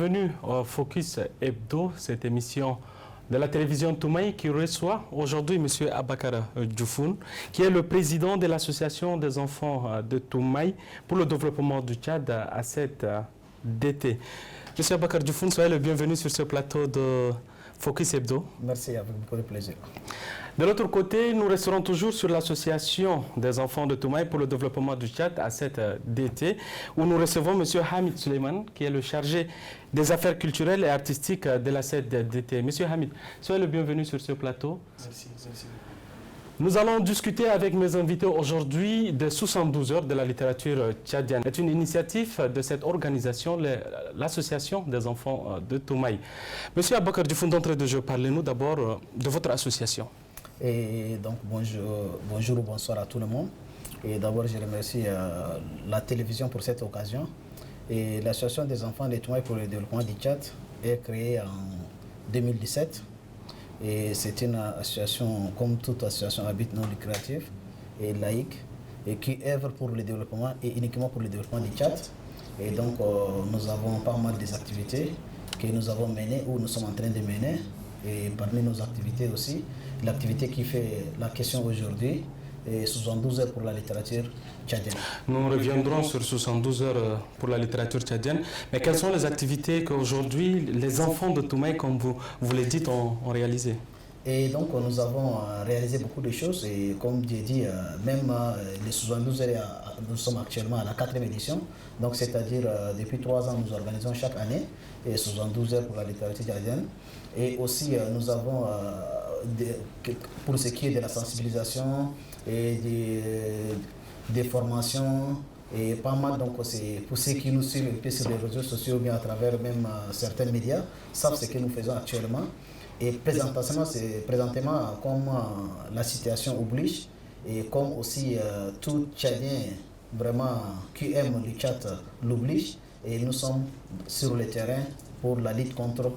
bienvenue au Focus Hebdo, cette émission de la télévision Toumaï qui reçoit aujourd'hui M. Abakar Djoufoun, qui est le président de l'association des enfants de Toumaï pour le développement du Tchad à cette d'été. M. Abakar Djoufoun, soyez le bienvenu sur ce plateau de Focus Hebdo. Merci, avec beaucoup de plaisir. De l'autre côté, nous resterons toujours sur l'association des enfants de Toumaï pour le développement du Tchad à cette d'été, où nous recevons M. Hamid Suleiman, qui est le chargé des affaires culturelles et artistiques de la cette d'été. M. Hamid, soyez le bienvenu sur ce plateau. Merci. Nous allons discuter avec mes invités aujourd'hui de 72 heures de la littérature tchadienne. C'est une initiative de cette organisation, l'association des enfants de Toumaï. Monsieur Abakar Djoufoun, d'entrée de jeu, parlez-nous d'abord de votre association. Et donc bonjour ou bonsoir à tout le monde. Et d'abord je remercie la télévision pour cette occasion. Et l'association des enfants de Toumaï pour le développement du Tchad est créée en 2017. Et c'est une association, comme toute association à but non lucratif et laïque, et qui œuvre pour le développement et uniquement pour le développement du Tchad. Et donc nous avons pas mal des activités que nous avons menées ou nous sommes en train de mener. Et parmi nos activités aussi, l'activité qui fait la question aujourd'hui est 72 heures pour la littérature tchadienne. Nous reviendrons sur 72 heures pour la littérature tchadienne. Mais quelles sont les activités qu'aujourd'hui les enfants de Toumaï, comme vous le dites, ont réalisées? Et donc nous avons réalisé beaucoup de choses et comme j'ai dit, même les 72 heures, nous sommes actuellement à la 4e édition. Donc c'est-à-dire depuis 3 ans, nous organisons chaque année et 72 heures pour la littérature tchadienne. Et aussi nous avons, pour ce qui est de la sensibilisation et des formations, et pas mal, donc c'est pour ceux qui nous suivent sur les réseaux sociaux ou bien à travers même certains médias, savent ce que nous faisons actuellement. Et présentement, comme la situation oblige, et comme aussi tout Tchadien vraiment qui aime le Tchad l'oblige, et nous sommes sur le terrain pour la lutte contre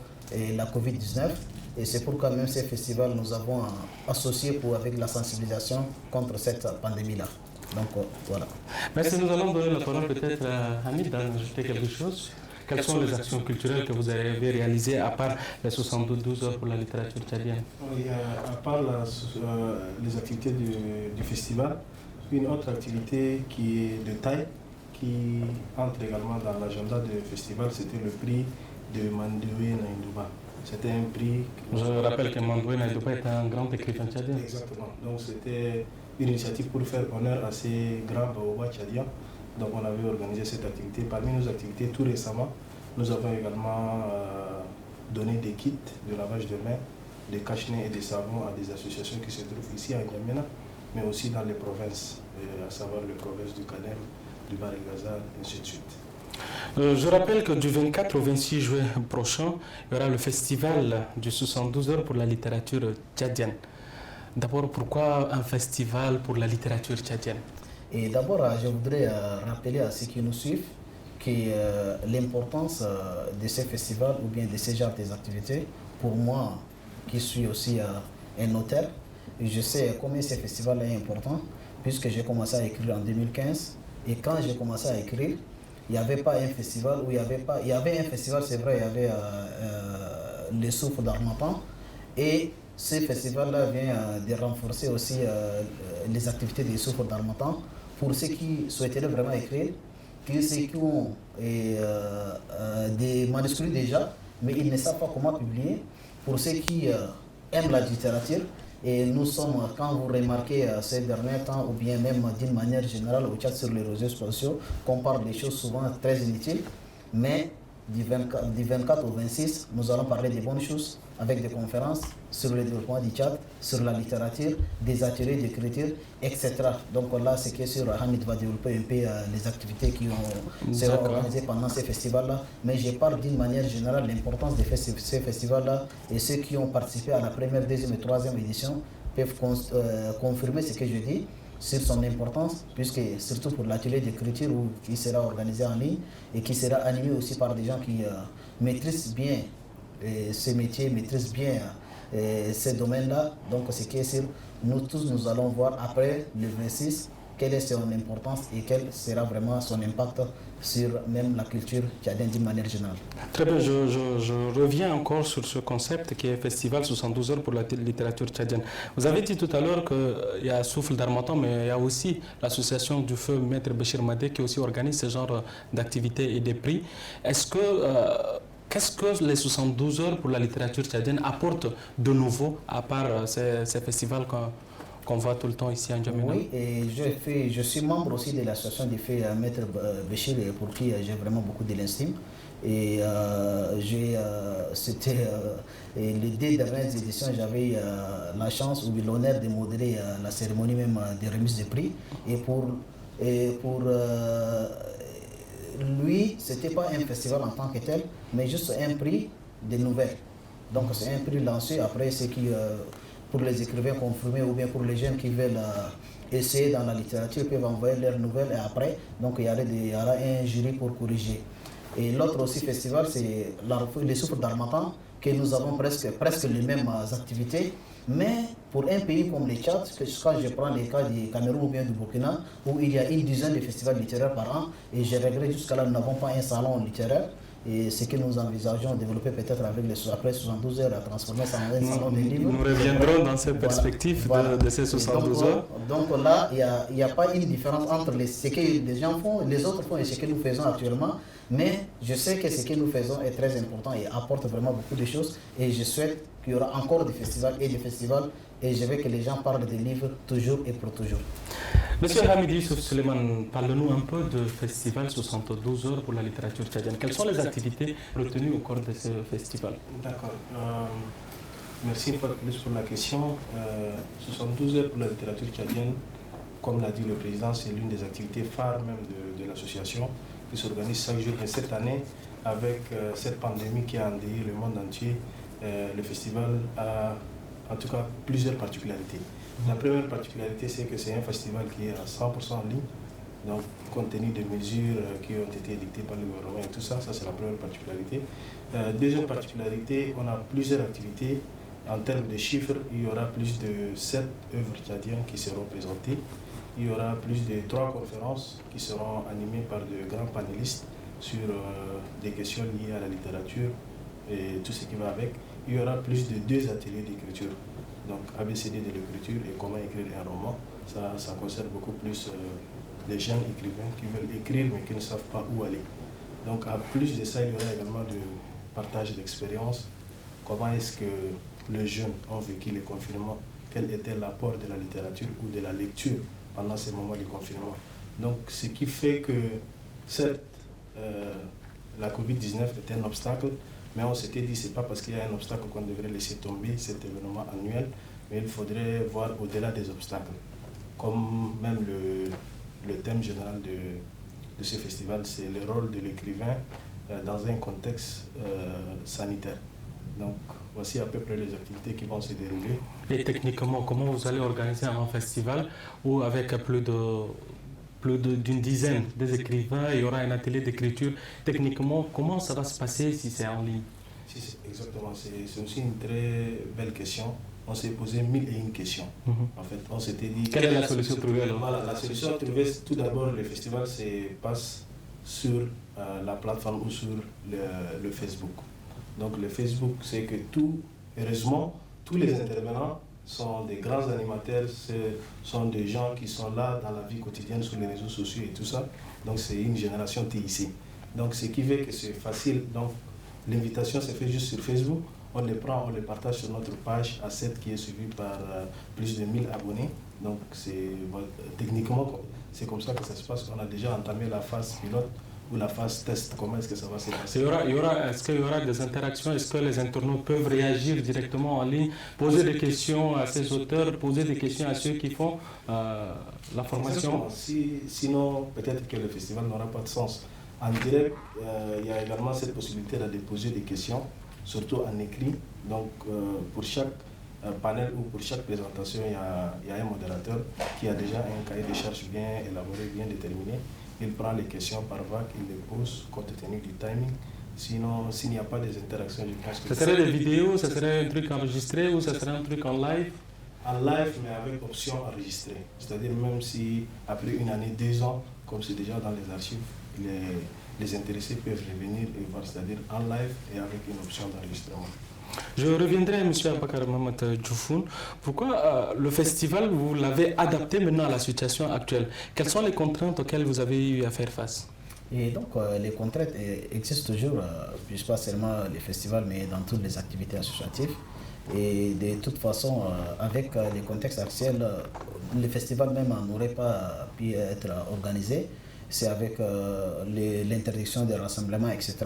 la Covid-19. Et c'est pourquoi même ces festivals nous avons associé avec la sensibilisation contre cette pandémie-là. Donc voilà. Merci, nous allons donner la parole peut-être à Hamid d'ajouter quelque chose. Quelles sont les actions culturelles que vous avez réalisées à part les 72 heures pour la littérature tchadienne? Oui, à part les activités du festival, une autre activité qui est de taille, qui entre également dans l'agenda du festival, c'était le prix de Mandoué Naïdouba. C'était un prix... Je rappelle que Mandoué Naïdouba est un grand écrivain tchadien. Exactement. Donc c'était une initiative pour faire honneur à ces grands baobas tchadiens. Donc on avait organisé cette activité. Parmi nos activités, tout récemment, nous avons également donné des kits de lavage de mains, des cache-nez et des savons à des associations qui se trouvent ici à N'Djamena, mais aussi dans les provinces, à savoir les provinces du Kanem, du Bas-Gaza, et ainsi de suite. Je rappelle que du 24 au 26 juin prochain, il y aura le festival du 72 heures pour la littérature tchadienne. D'abord, pourquoi un festival pour la littérature tchadienne? Et d'abord, je voudrais rappeler à ceux qui nous suivent que l'importance de ces festivals ou bien de ces genres d'activités, pour moi, qui suis aussi un auteur, je sais combien ces festivals est important, puisque j'ai commencé à écrire en 2015. Et quand j'ai commencé à écrire, il n'y avait pas un festival où il y avait un festival, c'est vrai, il y avait le Souffle d'Harmattan. Et ce festival-là vient de renforcer aussi les activités des Souffle d'Harmattan pour ceux qui souhaiteraient vraiment écrire, ceux qui ont des manuscrits déjà, mais ils ne savent pas comment publier, pour ceux qui aiment la littérature. Et nous sommes, quand vous remarquez ces derniers temps, ou bien même d'une manière générale au Tchad sur les réseaux sociaux, qu'on parle des choses souvent très inutiles, mais du 24 au 26, nous allons parler des bonnes choses avec des conférences sur le développement du Tchad, sur la littérature, des ateliers d'écriture, etc. Donc là, c'est que sur Hamid va développer un peu les activités qui seront organisées pendant ces festivals-là. Mais je parle d'une manière générale de l'importance de ces festivals-là, et ceux qui ont participé à la première, deuxième et troisième édition peuvent confirmer ce que je dis sur son importance, puisque surtout pour l'atelier d'écriture qui sera organisé en ligne et qui sera animé aussi par des gens qui maîtrisent bien ces métiers, maîtrisent bien ces domaines-là. Donc c'est que nous tous, nous allons voir après le 26 quelle est son importance et quel sera vraiment son impact sur même la culture tchadienne d'une manière générale. Très bien, je reviens encore sur ce concept qui est Festival 72 heures pour la littérature tchadienne. Vous avez dit tout à l'heure qu'il y a Souffle d'Harmattan, mais il y a aussi l'association du feu Maître Béchir Madé qui aussi organise ce genre d'activités et des prix. Qu'est-ce que les 72 heures pour la littérature tchadienne apportent de nouveau, à part ces festivals qu'on voit tout le temps ici en N'Djamena? Oui, et je suis membre aussi de l'association des faits Maître Béchir, pour qui j'ai vraiment beaucoup de l'estime. Et c'était les 2 dernières éditions, j'avais la chance ou l'honneur de modérer la cérémonie même des remises de prix. Et pour lui, ce n'était pas un festival en tant que tel, mais juste un prix de nouvelles. Donc c'est un prix lancé après ce qui, pour les écrivains confirmés ou bien pour les jeunes qui veulent essayer dans la littérature, peuvent envoyer leurs nouvelles et après, donc il y aura un jury pour corriger. Et l'autre aussi festival, c'est les Souffles d'Harmattan, que nous avons presque les mêmes activités. Mais pour un pays comme le Tchad, quand je prends les cas du Cameroun ou bien du Burkina, où il y a une dizaine de festivals littéraires par an, et je regrette jusqu'à là, nous n'avons pas un salon littéraire. Et ce que nous envisageons de développer peut-être avec après 72 heures, à transformer ça en un salon de livres. Nous reviendrons dans cette perspective de ces 72 heures. Donc là, il n'y a pas une différence entre ce que les gens font, les autres font et ce que nous faisons actuellement. Mais je sais que ce que nous faisons est très important et apporte vraiment beaucoup de choses. Et je souhaite qu'il y aura encore des festivals et des festivals. Et je veux que les gens parlent des livres toujours et pour toujours. Monsieur Hamidi Youssouf Suleiman, parle-nous un peu du festival 72 heures pour la littérature tchadienne. Quelles sont les activités retenues au cours de ce festival? D'accord. Merci une fois de plus pour la question. 72 heures pour la littérature tchadienne, comme l'a dit le président, c'est l'une des activités phares même de l'association qui s'organise chaque jour. Et cette année, avec cette pandémie qui a endeuillé le monde entier, le festival a en tout cas plusieurs particularités. La première particularité, c'est que c'est un festival qui est à 100% en ligne, donc compte tenu des mesures qui ont été dictées par le gouvernement et tout ça, ça c'est la première particularité. Deuxième particularité, on a plusieurs activités. En termes de chiffres, il y aura plus de 7 œuvres tchadiennes qui seront présentées. Il y aura plus de 3 conférences qui seront animées par de grands panélistes sur des questions liées à la littérature et tout ce qui va avec. Il y aura plus de 2 ateliers d'écriture. Donc ABCD de l'écriture et comment écrire un roman. Ça concerne beaucoup plus les jeunes écrivains qui veulent écrire mais qui ne savent pas où aller. Donc à plus de ça, il y aura également du partage d'expérience. Comment est-ce que les jeunes ont vécu le confinement? Quel était l'apport de la littérature ou de la lecture pendant ces moments de confinement? Donc ce qui fait que certes, la Covid-19 est un obstacle, mais on s'était dit que ce n'est pas parce qu'il y a un obstacle qu'on devrait laisser tomber cet événement annuel, mais il faudrait voir au-delà des obstacles. Comme même le thème général de ce festival, c'est le rôle de l'écrivain dans un contexte sanitaire. Donc voici à peu près les activités qui vont se dérouler. Et techniquement, comment vous allez organiser un festival où avec plus d'une dizaine d'écrivains, il y aura un atelier d'écriture? Techniquement, comment ça va se passer si c'est en ligne? Exactement, c'est aussi une très belle question. On s'est posé 1001 questions. En fait, on s'était dit... Quelle est la solution trouvée alors? Voilà, la solution trouvée, tout d'abord, le festival se passe sur la plateforme ou sur le Facebook. Donc le Facebook, c'est que heureusement, tous les intervenants sont des grands animateurs, sont des gens qui sont là dans la vie quotidienne sur les réseaux sociaux et tout ça. Donc c'est une génération TIC. Donc ce qui fait que c'est facile. Donc l'invitation se fait juste sur Facebook. On les prend, on les partage sur notre page A7 qui est suivie par plus de 1000 abonnés. Donc techniquement, c'est comme ça que ça se passe. On a déjà entamé la phase pilote ou la phase test. Comment est-ce que ça va se passer? Est-ce qu'il y aura des interactions? Est-ce que les internautes peuvent réagir directement en ligne, poser des questions à ces auteurs, poser des questions à ceux qui font la formation? Sinon, peut-être que le festival n'aura pas de sens. En direct, il y a également cette possibilité de poser des questions, surtout en écrit. Donc, pour chaque panel ou pour chaque présentation, il y a un modérateur qui a déjà un cahier de charges bien élaboré, bien déterminé. Il prend les questions par vague, il les pose compte tenu du timing. Sinon, s'il n'y a pas des interactions, je pense que... Ce serait des vidéos, ce serait un truc enregistré ou ce serait un truc en live? en live, mais avec option enregistrée. C'est-à-dire même si après une année, 2 ans, comme c'est déjà dans les archives, les intéressés peuvent revenir et voir, c'est-à-dire en live et avec une option d'enregistrement. Je reviendrai à M. Abakar Mahamat Djoufoun. Pourquoi le festival, vous l'avez adapté maintenant à la situation actuelle? Quelles sont les contraintes auxquelles vous avez eu à faire face? Et donc, les contraintes existent toujours, puis pas seulement les festivals, mais dans toutes les activités associatives. Et de toute façon, avec les contextes actuels, le festival même n'aurait pas pu être organisé. C'est avec l'interdiction des rassemblements, etc.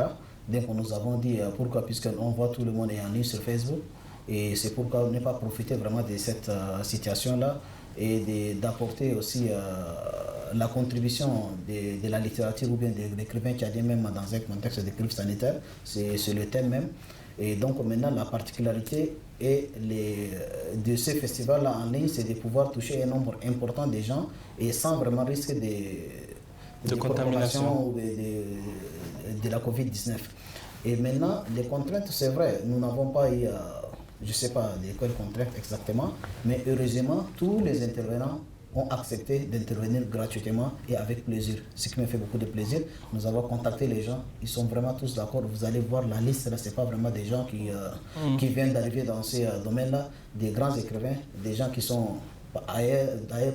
Donc, nous avons dit pourquoi, puisqu'on voit tout le monde est en ligne sur Facebook. Et c'est pourquoi ne pas profiter vraiment de cette situation-là et d'apporter aussi la contribution de la littérature ou bien de l'écrivain tchadien même dans un contexte de crise sanitaire. C'est le thème même. Et donc maintenant, la particularité de ces festivals-là en ligne, c'est de pouvoir toucher un nombre important de gens et sans vraiment risque de contamination ou de la COVID-19. Et maintenant, les contraintes, c'est vrai, nous n'avons pas eu, je ne sais pas de quelles contraintes exactement, mais heureusement, tous les intervenants ont accepté d'intervenir gratuitement et avec plaisir, ce qui me fait beaucoup de plaisir. Nous avons contacté les gens, ils sont vraiment tous d'accord. Vous allez voir la liste, là, ce n'est pas vraiment des gens qui viennent d'arriver dans ces domaines-là, des grands écrivains, des gens qui sont ailleurs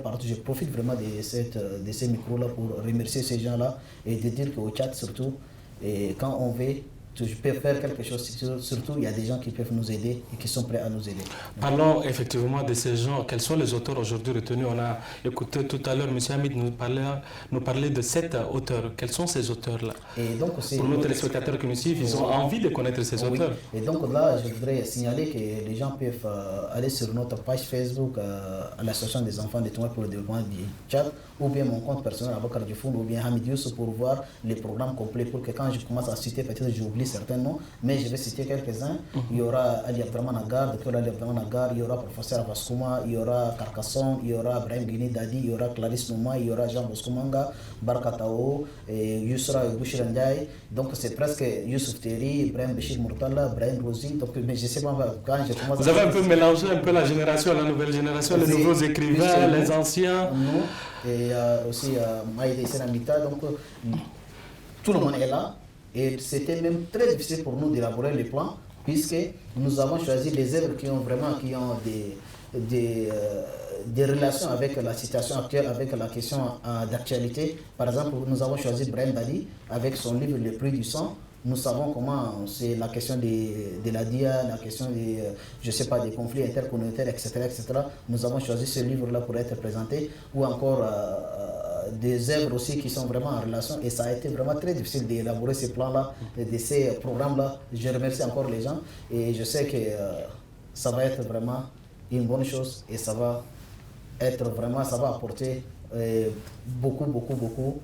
partout. Je profite vraiment de ces micros-là pour remercier ces gens-là et de dire qu'au Tchad surtout, et quand on veut, je peux faire quelque chose, surtout il y a des gens qui peuvent nous aider et qui sont prêts à nous aider. Parlons effectivement de ces gens. Quels sont les auteurs aujourd'hui retenus? On a écouté tout à l'heure M. Hamid nous parler de 7 auteurs. Quels sont ces auteurs-là? Pour nos téléspectateurs qui nous suivent, ils ont envie de connaître ces auteurs. Et donc là, je voudrais signaler que les gens peuvent aller sur notre page Facebook à l'Association des enfants de Toumaï pour le développement du Tchad, ou bien mon compte personnel Abakar Djoufoun, ou bien Hamid Youssou pour voir les programmes complets, pour que quand je commence à citer, peut-être j'oublie certains noms, mais je vais citer quelques-uns. Il y aura Ali Abdraman Agar, Dr Ali Abdraman Agar, il y aura Professeur Avaskouma, il y aura Carcassonne, il y aura Brahim Guini Dadi, il y aura Clarisse Nouma, il y aura Jean Bosco Manga, Barkatao, Yousra et Bouchir Ndiaye. Donc c'est presque Youssouf Terry, Ibrahim Béchir Murtala, Brahim Rosi. Donc, mais je sais pas quand je commence. Vous avez un peu mélangé un peu la génération, la nouvelle génération, les nouveaux écrivains, les anciens. Nous, et aussi Maïdé Senamita. Donc tout le monde est là. Et c'était même très difficile pour nous d'élaborer les plans, puisque nous avons choisi des œuvres qui ont des relations avec la situation actuelle, avec la question d'actualité. Par exemple, nous avons choisi Brahim Dadi avec son livre Le prix du sang. Nous savons comment c'est la question de la DIA, la question des conflits intercommunautaires, etc., etc. Nous avons choisi ce livre-là pour être présenté, ou encore des œuvres aussi qui sont vraiment en relation, et ça a été vraiment très difficile d'élaborer ces plans-là, de ces programmes-là. Je remercie encore les gens et je sais que ça va être vraiment une bonne chose et ça va apporter beaucoup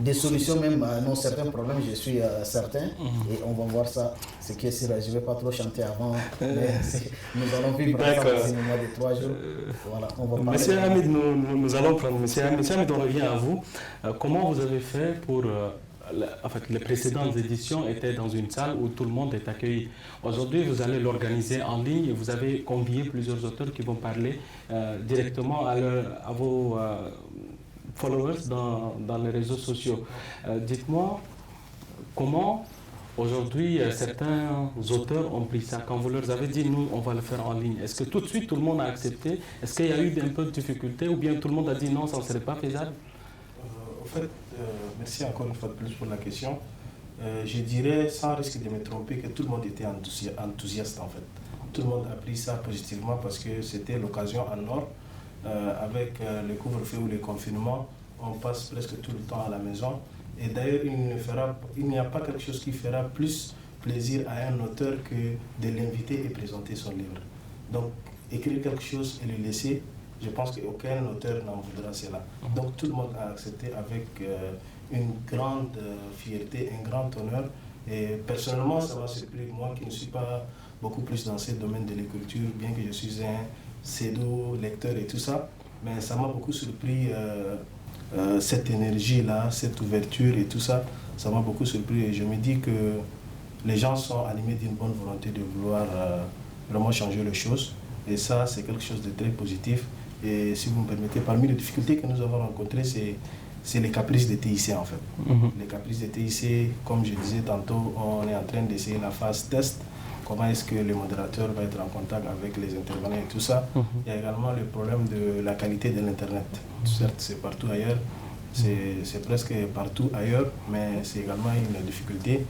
des solutions même à certains problèmes, je suis certain, et on va voir ça. Ce qui est sûr, je ne vais pas trop chanter avant, mais nous allons vivre ensemble dans un mois de 3 jours. Voilà, on va parler. Monsieur Hamid, nous allons prendre. Monsieur Hamid, on revient à vous. Comment vous avez fait pour... en fait, les précédentes éditions étaient dans une salle où tout le monde est accueilli. Aujourd'hui, vous allez l'organiser en ligne et vous avez convié plusieurs auteurs qui vont parler directement à vos followers dans les réseaux sociaux. Dites-moi, comment aujourd'hui certains auteurs ont pris ça? Quand vous leur avez dit, nous, on va le faire en ligne, est-ce que tout de suite tout le monde a accepté? Est-ce qu'il y a eu un peu de difficulté ou bien tout le monde a dit non, ça ne serait pas faisable? En fait, merci encore une fois de plus pour la question. Je dirais, sans risque de me tromper, que tout le monde était enthousiaste en fait. Tout le monde a pris ça positivement parce que c'était l'occasion en or. Avec le couvre-feu ou le confinement, on passe presque tout le temps à la maison. Et d'ailleurs, il n'y a pas quelque chose qui fera plus plaisir à un auteur que de l'inviter et présenter son livre. Donc, écrire quelque chose et le laisser, je pense qu'aucun auteur n'en voudra cela. Donc, tout le monde a accepté avec une grande fierté, un grand honneur. Et personnellement, ça m'a surpris, moi qui ne suis pas beaucoup plus dans ce domaine de l'écriture, bien que je suis un pseudo lecteur et tout ça, mais ça m'a beaucoup surpris cette énergie-là, cette ouverture et tout ça, ça m'a beaucoup surpris et je me dis que les gens sont animés d'une bonne volonté de vouloir vraiment changer les choses. Et ça, c'est quelque chose de très positif. Et si vous me permettez, parmi les difficultés que nous avons rencontrées, c'est les caprices des TIC en fait. Les caprices des TIC, comme je disais tantôt, on est en train d'essayer la phase test. Comment est-ce que le modérateur va être en contact avec les intervenants et tout ça. Il y a également le problème de la qualité de l'Internet. Certes, c'est partout ailleurs, c'est presque partout ailleurs, mais c'est également une difficulté.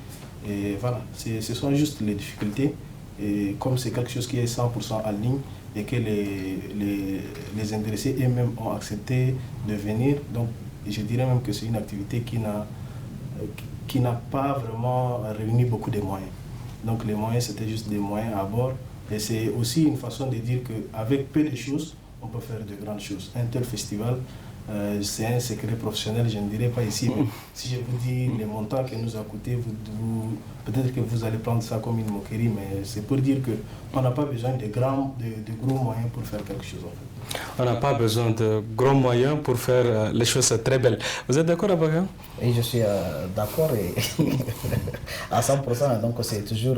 Et voilà, ce sont juste les difficultés. Et comme c'est quelque chose qui est 100% en ligne et que les intéressés eux-mêmes ont accepté de venir, donc je dirais même que c'est une activité qui n'a pas vraiment réuni beaucoup de moyens. Donc les moyens, c'était juste des moyens à bord. Et c'est aussi une façon de dire qu'avec peu de choses, on peut faire de grandes choses. Un tel festival, c'est un secret professionnel, je ne dirais pas ici, mais si je vous dis les montants que nous a coûté, peut-être que vous allez prendre ça comme une moquerie, mais c'est pour dire qu'on n'a pas besoin de gros moyens pour faire quelque chose. En fait. On n'a pas besoin de gros moyens pour faire les choses très belles. Vous êtes d'accord, Abaka? Oui, je suis d'accord à 100%. Donc c'est toujours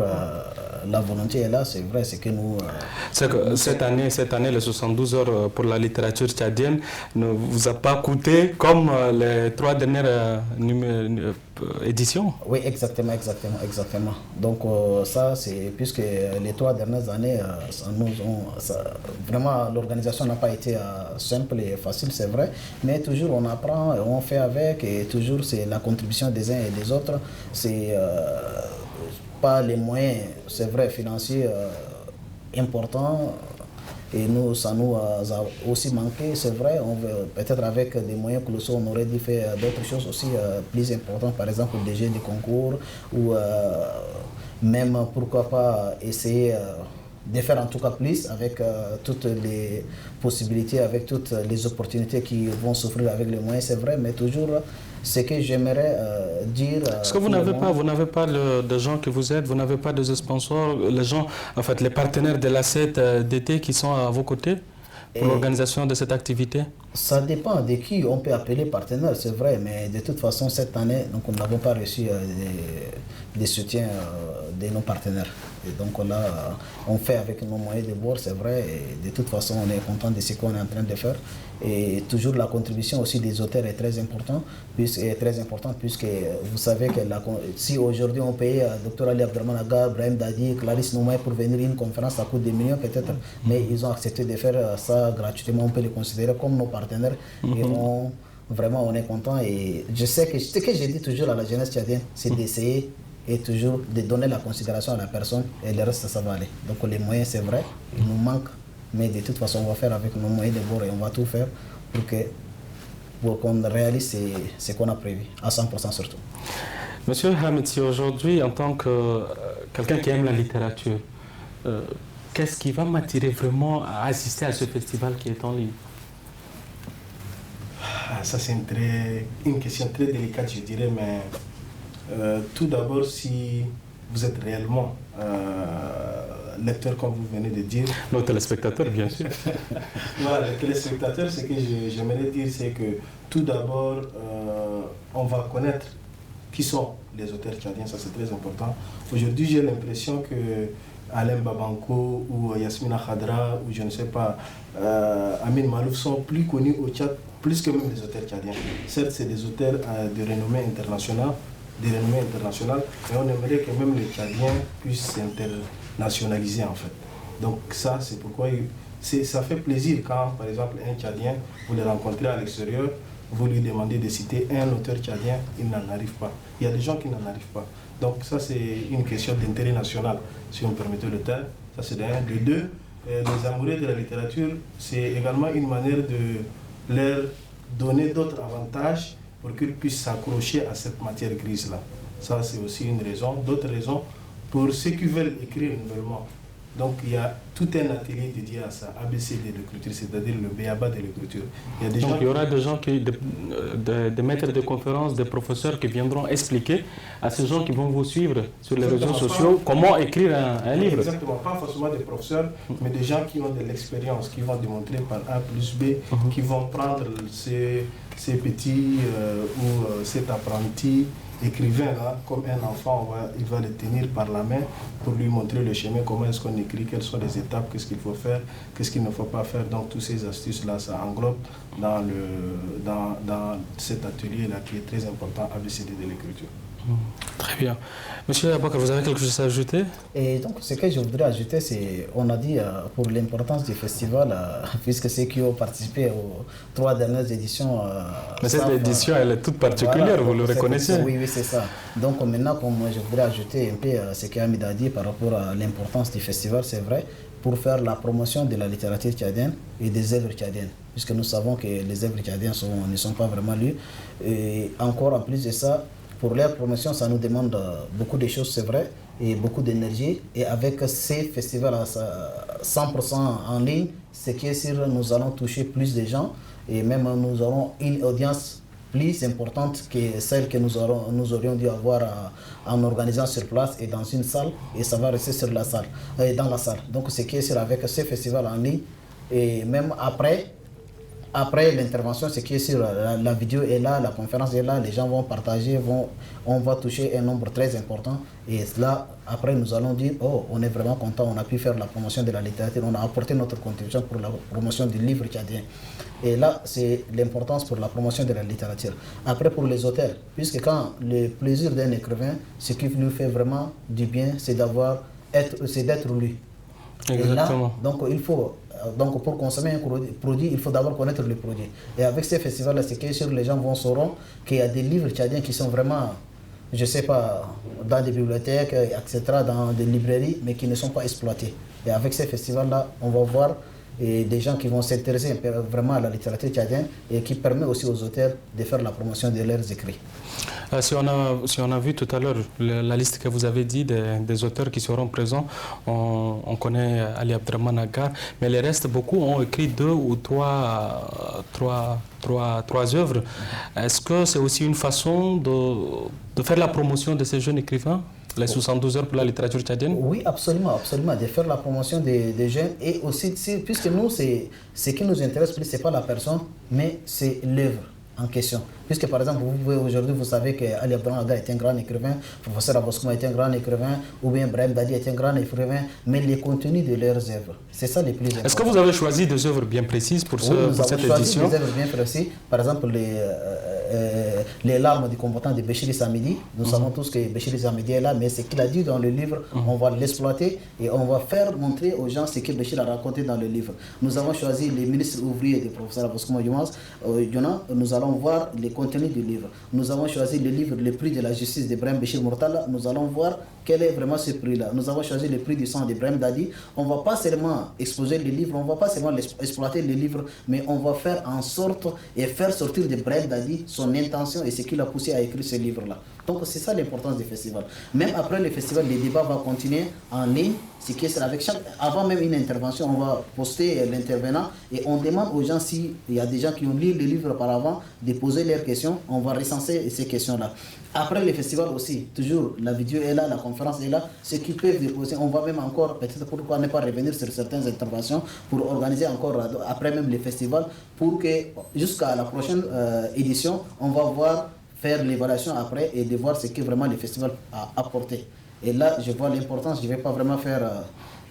la volonté est là, c'est vrai, c'est que nous... cette année, les 72 heures pour la littérature tchadienne ne vous a pas coûté comme les 3 dernières éditions? Oui, exactement. Donc ça, c'est puisque les 3 dernières années, vraiment l'organisation n'a pas été simple et facile, c'est vrai, mais toujours on apprend, on fait avec, et toujours c'est la contribution des uns et des autres. C'est pas les moyens, c'est vrai, financiers importants. Et nous, ça nous a aussi manqué, c'est vrai. Peut-être avec des moyens colossaux, on aurait dû faire d'autres choses aussi plus importantes, par exemple le DG des concours, ou même, pourquoi pas, essayer de faire en tout cas plus avec toutes les possibilités, avec toutes les opportunités qui vont s'offrir avec les moyens, c'est vrai, mais toujours ce que j'aimerais dire... Est-ce que vous n'avez pas de gens qui vous aident, vous n'avez pas de sponsors, les gens, en fait, les partenaires de l'ACET d'été qui sont à vos côtés pour l'organisation de cette activité? Ça dépend de qui on peut appeler partenaire, c'est vrai, mais de toute façon, cette année, donc, nous n'avons pas reçu des soutiens de nos partenaires. Et donc là, on fait avec nos moyens de bord, c'est vrai, et de toute façon, on est content de ce qu'on est en train de faire. Et toujours la contribution aussi des auteurs est très importante, puisque vous savez que si aujourd'hui on paye Dr Ali Abdelrahman Aga, Brahim Dadi, Clarisse Noumaï pour venir à une conférence, ça coûte des millions peut-être, mais ils ont accepté de faire ça gratuitement, on peut les considérer comme nos partenaires. Et vraiment, on est content. Et je sais que ce que j'ai dit toujours à la jeunesse tchadienne, c'est d'essayer et toujours de donner la considération à la personne, et le reste, ça va aller. Donc les moyens, c'est vrai, il nous manque, mais de toute façon, on va faire avec nos moyens de bord et on va tout faire pour qu'on réalise ce qu'on a prévu, à 100% surtout. Monsieur Hamid, si aujourd'hui, en tant que quelqu'un qui aime la littérature, qu'est-ce qui va m'attirer vraiment à assister à ce festival qui est en ligne? Ça, c'est une question très délicate, je dirais, mais tout d'abord, si vous êtes réellement lecteur, comme vous venez de dire... Nos téléspectateurs, bien sûr. Voilà, les téléspectateurs, ce que j'aimerais dire, c'est que tout d'abord, on va connaître qui sont les auteurs tchadiens, ça c'est très important. Aujourd'hui, j'ai l'impression que Alain Babanko ou Yasmina Khadra ou je ne sais pas, Amin Malouf sont plus connus au Tchad, plus que même les auteurs tchadiens. Certes, c'est des auteurs de renommée internationale, mais on aimerait que même les Tchadiens puissent s'internationaliser en fait. Donc ça, c'est pourquoi ça fait plaisir quand, par exemple, un Tchadien, vous le rencontrez à l'extérieur, vous lui demandez de citer un auteur tchadien, il n'en arrive pas. Il y a des gens qui n'en arrivent pas. Donc ça, c'est une question d'intérêt national, si on permet le terme. Ça, c'est d'un. De deux, les amoureux de la littérature, c'est également une manière de leur donner d'autres avantages pour qu'ils puissent s'accrocher à cette matière grise-là. Ça, c'est aussi une raison. D'autres raisons, pour ceux qui veulent écrire nouvellement. Donc, il y a tout un atelier dédié à ça, ABC de l'écriture, c'est-à-dire le BABA de l'écriture. Il y aura des gens, des maîtres de conférences, des professeurs qui viendront expliquer à ces gens qui vont vous suivre sur les réseaux sociaux comment écrire un livre. Exactement, pas forcément des professeurs, mais des gens qui ont de l'expérience, qui vont démontrer par A plus B, qui vont prendre ces petits ou cet apprenti écrivain, là, comme un enfant, il va le tenir par la main pour lui montrer le chemin, comment est-ce qu'on écrit, quelles sont les étapes, qu'est-ce qu'il faut faire, qu'est-ce qu'il ne faut pas faire. Donc, toutes ces astuces-là, ça englobe dans cet atelier-là qui est très important, ABCD de l'écriture. Très bien. Monsieur Abakar, vous avez quelque chose à ajouter? Et donc, ce que je voudrais ajouter, c'est, on a dit pour l'importance du festival, puisque ceux qui ont participé aux 3 dernières éditions. Mais cette édition, elle est toute particulière, voilà, vous le reconnaissez? Oui, c'est ça. Donc maintenant, comme je voudrais ajouter un peu ce qu'Hamid a dit par rapport à l'importance du festival, c'est vrai, pour faire la promotion de la littérature tchadienne et des œuvres tchadiennes, puisque nous savons que les œuvres tchadiennes ne sont pas vraiment lues. Et encore en plus de ça, pour leur promotion, ça nous demande beaucoup de choses, c'est vrai, et beaucoup d'énergie. Et avec ces festivals à 100% en ligne, ce qui est sûr, nous allons toucher plus de gens et même nous aurons une audience plus importante que celle que nous aurions dû avoir en organisant sur place et dans une salle, et ça va rester sur la salle, dans la salle. Donc ce qui est sûr avec ces festivals en ligne, et même après l'intervention, ce qui est sûr, la vidéo est là, la conférence est là, les gens vont partager, on va toucher un nombre très important. Et là, après, nous allons dire, oh, on est vraiment content, on a pu faire la promotion de la littérature, on a apporté notre contribution pour la promotion du livre tchadien. Et là, c'est l'importance pour la promotion de la littérature. Après, pour les auteurs, puisque quand le plaisir d'un écrivain, ce qui lui fait vraiment du bien, c'est d'être lu. Exactement. Et là, donc, donc pour consommer un produit, il faut d'abord connaître le produit. Et avec ces festivals-là, c'est que les gens sauront qu'il y a des livres tchadiens qui sont vraiment, je ne sais pas, dans des bibliothèques, etc., dans des librairies, mais qui ne sont pas exploités. Et avec ces festivals-là, on va voir des gens qui vont s'intéresser vraiment à la littérature tchadienne et qui permet aussi aux auteurs de faire la promotion de leurs écrits. Si on a vu tout à l'heure la liste que vous avez dit des auteurs qui seront présents, on connaît Ali Abdrahman Agar, mais les restes, beaucoup ont écrit 2 ou 3 œuvres. Est-ce que c'est aussi une façon de faire la promotion de ces jeunes écrivains, les 72 heures pour la littérature tchadienne? Oui, absolument, absolument, de faire la promotion des jeunes, et aussi, puisque nous, ce qui nous intéresse plus, ce n'est pas la personne, mais c'est l'œuvre en question. Puisque par exemple, aujourd'hui, vous savez qu'Ali Abdrahman Agar est un grand écrivain, professeur Aboskouma est un grand écrivain, ou bien Brahim Dadi est un grand écrivain, mais les contenus de leurs œuvres, c'est ça les plus importants. Est-ce que vous avez choisi des œuvres bien précises pour cette édition? Nous avons choisi des œuvres bien précises. Par exemple, les larmes du combattant de Béchir Samidi. Nous savons tous que Béchir Samidi est là, mais ce qu'il a dit dans le livre, on va l'exploiter et on va faire montrer aux gens ce que Béchir a raconté dans le livre. Nous avons choisi les ministres ouvriers du professeur Aboskouma Yona. Nous allons voir les contenus du livre. Nous avons choisi le livre Le prix de la justice d'Ibrahim Béchir Mortala. Nous allons voir quel est vraiment ce prix-là. Nous avons choisi le prix du sang d'Ibrahim Dadi. On ne va pas seulement exposer le livre, on ne va pas seulement exploiter le livre, mais on va faire en sorte et faire sortir d'Ibrahim Dadi son intention et ce qui l'a poussé à écrire ce livre-là. Donc c'est ça l'importance du festival. Même après le festival, les débats vont continuer en ligne. Ce qui est avec avant même une intervention, on va poster l'intervenant et on demande aux gens, s'il y a des gens qui ont lu le livre auparavant, de poser leurs questions. On va recenser ces questions-là. Après le festival aussi, toujours la vidéo est là, la conférence est là. Ceux qui peuvent déposer, on va même encore, peut-être pourquoi ne pas revenir sur certaines interventions pour organiser encore après même le festival, pour que jusqu'à la prochaine édition, on va voir faire l'évaluation après et de voir ce que vraiment le festival a apporté. Et là, je vois l'importance, je ne vais pas vraiment faire...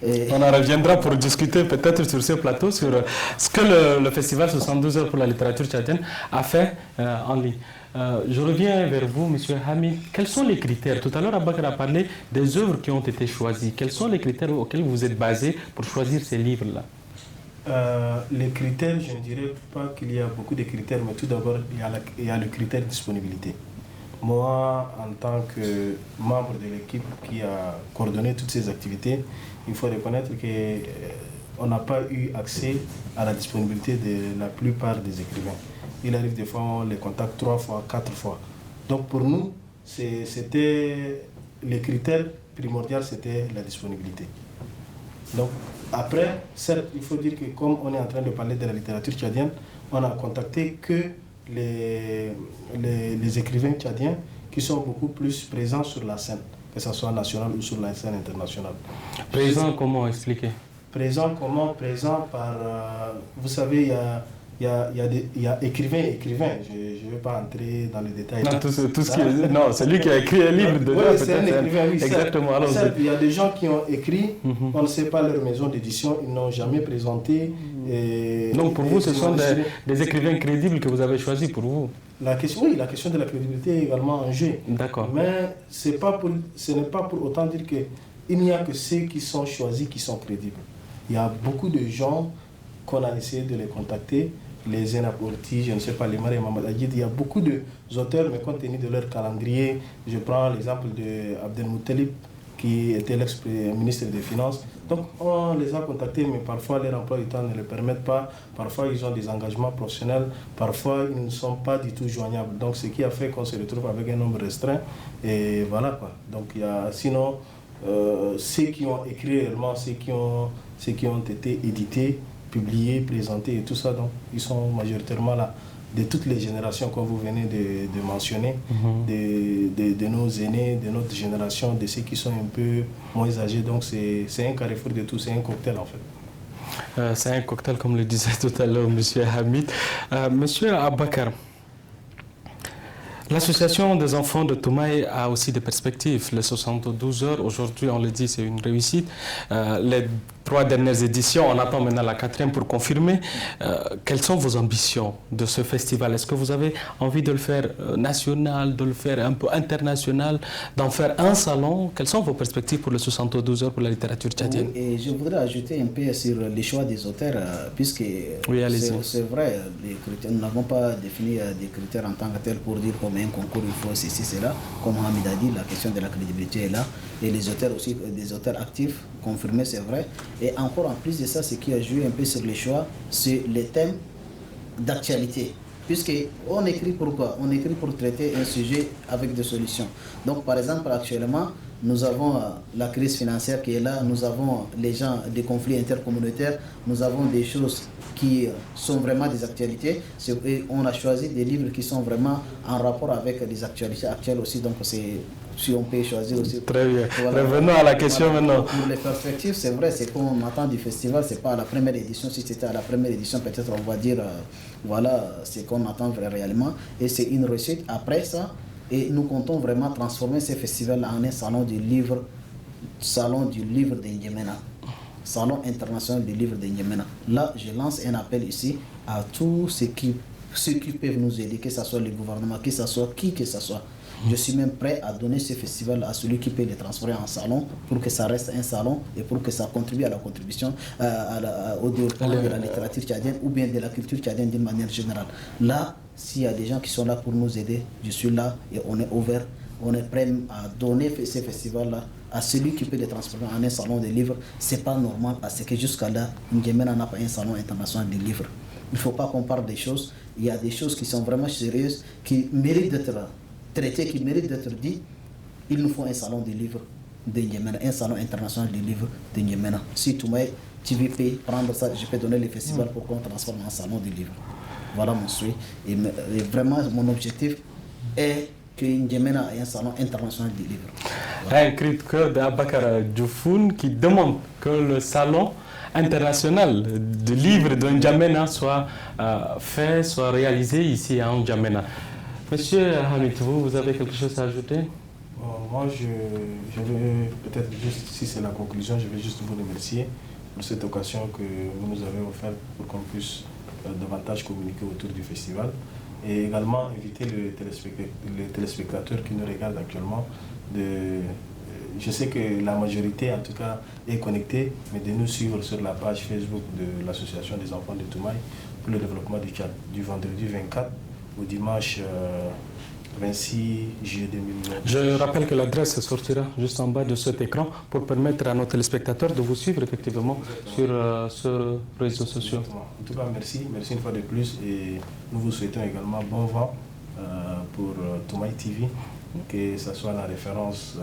On en reviendra pour discuter peut-être sur ce plateau, sur ce que le festival 72 heures pour la littérature tchadienne a fait en ligne. Je reviens vers vous, M. Hamid. Quels sont les critères? Tout à l'heure, Abakar a parlé des œuvres qui ont été choisies. Quels sont les critères auxquels vous êtes basé pour choisir ces livres-là? Les critères, je ne dirais pas qu'il y a beaucoup de critères, mais tout d'abord, il y a le critère de disponibilité. Moi, en tant que membre de l'équipe qui a coordonné toutes ces activités, il faut reconnaître qu'on n'a pas eu accès à la disponibilité de la plupart des écrivains. Il arrive des fois, on les contacte 3 fois, 4 fois. Donc pour nous, c'était les critères primordiaux, c'était la disponibilité. Donc après, certes, il faut dire que comme on est en train de parler de la littérature tchadienne, on a contacté que les écrivains tchadiens qui sont beaucoup plus présents sur la scène, que ce soit nationale ou sur la scène internationale. Présent, comment expliquer? Présent comment? Présent par... vous savez, il y a il y a écrivain. Je ne vais pas entrer dans les détails. Non, tout ce qui est, non, c'est lui qui a écrit un livre dedans. Oui, c'est un écrivain, oui. Exactement. Il y a des gens qui ont écrit, on ne sait pas leur maison d'édition, ils n'ont jamais présenté. Donc pour vous, ce sont des écrivains crédibles que vous avez choisis pour vous? La question de la crédibilité est également en jeu. D'accord. Mais ce n'est pas pour autant dire qu'il n'y a que ceux qui sont choisis qui sont crédibles. Il y a beaucoup de gens qu'on a essayé de les contacter, les Zainab Orti, je ne sais pas, les Marie Mamad Agid, il y a beaucoup d'auteurs, mais compte tenu de leur calendrier, je prends l'exemple d'Abdel Moutalib, qui était l'ex-ministre des Finances. Donc on les a contactés, mais parfois leur emploi du temps ne le permettent pas. Parfois ils ont des engagements professionnels, parfois ils ne sont pas du tout joignables. Donc ce qui a fait qu'on se retrouve avec un nombre restreint. Et voilà quoi. Donc il y a sinon ceux qui ont écrit réellement, ceux qui ont été édités, publiés, présentés et tout ça, donc ils sont majoritairement là. De toutes les générations comme vous venez de mentionner, de nos aînés, de notre génération, de ceux qui sont un peu moins âgés. Donc c'est un carrefour de tout, c'est un cocktail en fait. C'est un cocktail comme le disait tout à l'heure M. Hamid. Monsieur Abakar, l'association des enfants de Toumaï a aussi des perspectives. Les 72 heures, aujourd'hui on le dit, c'est une réussite. Les 3 dernières éditions, on attend maintenant la 4e pour confirmer. Quelles sont vos ambitions de ce festival? Est-ce que vous avez envie de le faire national, de le faire un peu international, d'en faire un salon? Quelles sont vos perspectives pour les 72 heures pour la littérature tchadienne? Oui, et je voudrais ajouter un peu sur les choix des auteurs, puisque oui, c'est vrai, nous n'avons pas défini des critères en tant que tels pour dire combien un concours il faut, ceci, cela. Comme Hamid a dit, la question de la crédibilité est là. Et les auteurs aussi, des auteurs actifs, confirmés, c'est vrai. Et encore en plus de ça, ce qui a joué un peu sur les choix, c'est les thèmes d'actualité. Puisqu'on écrit pour quoi? On écrit pour traiter un sujet avec des solutions. Donc par exemple, actuellement, nous avons la crise financière qui est là, nous avons les gens, des conflits intercommunautaires, nous avons des choses qui sont vraiment des actualités. Et on a choisi des livres qui sont vraiment en rapport avec les actualités actuelles aussi. Donc c'est... Si on peut choisir aussi. Très bien. Voilà. Revenons à la question maintenant. Pour les perspectives, c'est vrai, c'est qu'on attend du festival, c'est pas à la première édition. Si c'était à la première édition, peut-être on va dire, voilà, c'est qu'on attend réellement. Et c'est une réussite. Après ça, et nous comptons vraiment transformer ce festival en un salon du livre de N'Djamena. Salon international du livre de N'Djamena. Là, je lance un appel ici à tous ceux qui peuvent nous aider, que ce soit le gouvernement, que ce soit qui que ce soit. Je suis même prêt à donner ce festival à celui qui peut le transformer en salon pour que ça reste un salon et pour que ça contribue à la contribution au développement de la littérature tchadienne ou bien de la culture tchadienne d'une manière générale. Là, s'il y a des gens qui sont là pour nous aider, je suis là et on est ouvert, on est prêt à donner ce festival-là à celui qui peut le transformer en un salon de livres. C'est pas normal parce que jusqu'à là, N'Djamena n'a pas un salon international de livres. Il ne faut pas qu'on parle des choses. Il y a des choses qui sont vraiment sérieuses, qui méritent d'être traité, qui mérite d'être dit. Il nous faut un salon de livres de N'Djamena, un salon international de livres de N'Djamena. Si tu veux prendre ça, je peux donner le festival pour qu'on transforme en salon de livres. Voilà mon souhait. Et vraiment, mon objectif est que N'Djamena ait un salon international de livres. Voilà. Un cri de cœur d'Abakar Dioufoun qui demande que le salon international de livres de N'Djamena soit fait, soit réalisé ici à N'Djamena. Monsieur Hamid, vous avez quelque chose à ajouter? Moi, je vais peut-être juste, si c'est la conclusion, je vais juste vous remercier pour cette occasion que vous nous avez offerte pour qu'on puisse davantage communiquer autour du festival et également inviter les téléspectateurs qui nous regardent actuellement. Je sais que la majorité, en tout cas, est connectée, mais de nous suivre sur la page Facebook de l'Association des enfants de Toumaï pour le développement du Tchad, du vendredi 24 au dimanche 26 juillet 2020. Je rappelle que l'adresse sortira juste en bas de cet écran pour permettre à nos téléspectateurs de vous suivre effectivement sur les réseaux sociaux. Exactement. En tout cas, merci une fois de plus et nous vous souhaitons également bon vent pour Toumaï TV, que ce soit la référence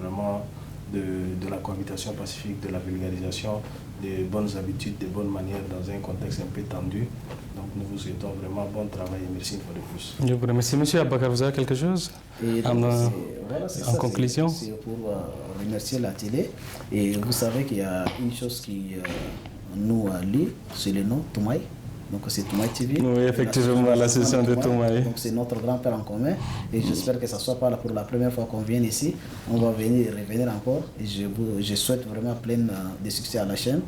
vraiment de la cohabitation pacifique, de la vulgarisation, des bonnes habitudes, des bonnes manières dans un contexte un peu tendu. Donc nous vous souhaitons vraiment bon travail et merci une fois de plus. Je vous remercie. Monsieur Abakar, vous avez quelque chose en conclusion? C'est pour remercier la télé. Et vous savez qu'il y a une chose qui nous lie, c'est le nom Toumaï. Donc c'est Toumaï TV. Oui, effectivement, l'association de Toumaï. Donc c'est notre grand-père en commun. Et j'espère que ce ne soit pas pour la première fois qu'on vient ici. On va revenir encore. Et je souhaite vraiment plein de succès à la chaîne.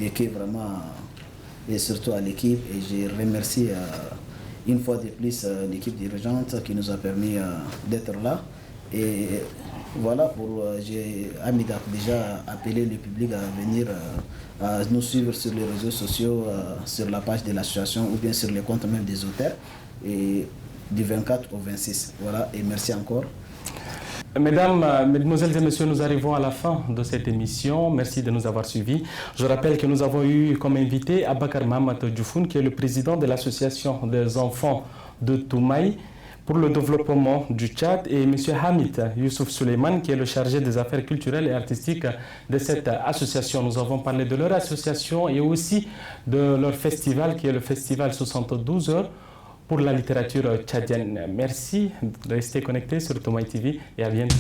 Et surtout à l'équipe. Et je remercie une fois de plus l'équipe dirigeante qui nous a permis d'être là. Et voilà, j'ai déjà appelé le public à venir à nous suivre sur les réseaux sociaux, sur la page de l'association ou bien sur les comptes même des auteurs, et du 24 au 26. Voilà, et merci encore. Mesdames, Mesdemoiselles et Messieurs, nous arrivons à la fin de cette émission. Merci de nous avoir suivis. Je rappelle que nous avons eu comme invité Abakar Mahamat Djoufoun, qui est le président de l'association des enfants de Toumaï pour le développement du Tchad, et M. Hamid Youssouf Suleiman, qui est le chargé des affaires culturelles et artistiques de cette association. Nous avons parlé de leur association et aussi de leur festival, qui est le festival 72 heures pour la littérature tchadienne. Merci de rester connectés sur Toumaï TV et à bientôt.